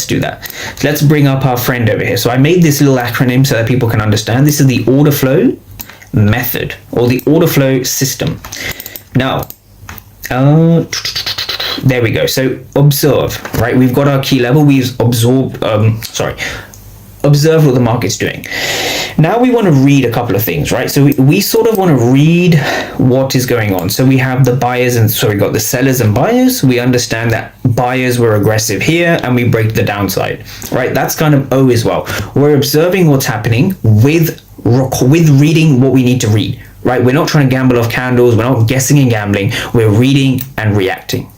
do that. So let's bring up our friend over here. So I made this little acronym so that people can understand. This is the order flow method, or the order flow system. Now, there we go. So observe, right? We've got our key level. We've observe what the market's doing. Now we want to read a couple of things, right? So we sort of want to read what is going on. So we have the buyers, and so we got the sellers and buyers. We understand that buyers were aggressive here, and we break the downside, right? That's kind of O as well. We're observing what's happening with reading what we need to read, right? We're not trying to gamble off candles. We're not guessing and gambling. We're reading and reacting.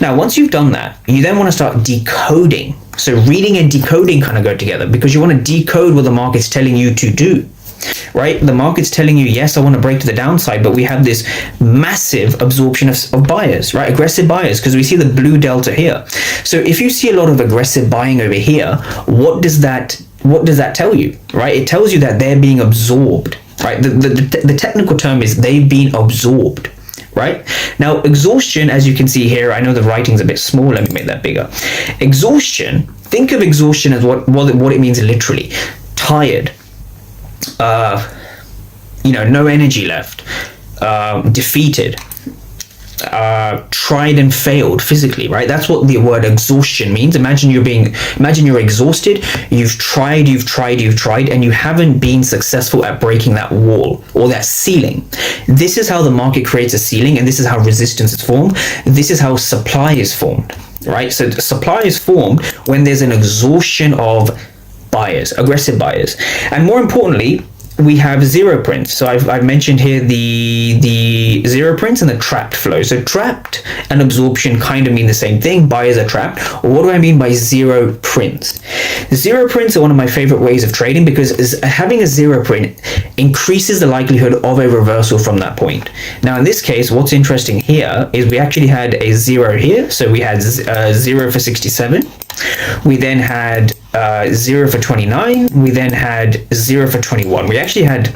Now, once you've done that, you then want to start decoding. So reading and decoding kind of go together, because you want to decode what the market's telling you to do, right? The market's telling you, yes, I want to break to the downside, but we have this massive absorption of buyers, right? Aggressive buyers, because we see the blue delta here. So if you see a lot of aggressive buying over here, what does that tell you, right? It tells you that they're being absorbed, right? The technical term is they've been absorbed. Right? Now, exhaustion, as you can see here, I know the writing's a bit small, let me make that bigger. Exhaustion, think of exhaustion as what it means literally. Tired, no energy left, defeated, tried and failed physically, right? That's what the word exhaustion means. Imagine you're exhausted, you've tried, and you haven't been successful at breaking that wall or that ceiling. This is how the market creates a ceiling, and this is how resistance is formed. This is how supply is formed, right? So supply is formed when there's an exhaustion of buyers, aggressive buyers. And more importantly, we have zero prints. So I've mentioned here the zero prints and the trapped flow. So trapped and absorption kind of mean the same thing. Buyers are trapped. What do I mean by zero prints? Zero prints are one of my favorite ways of trading, because having a zero print increases the likelihood of a reversal from that point. Now, in this case, what's interesting here is we actually had a zero here. So we had 0 for 67. We then had 0 for 29. We then had 0 for 21. We actually had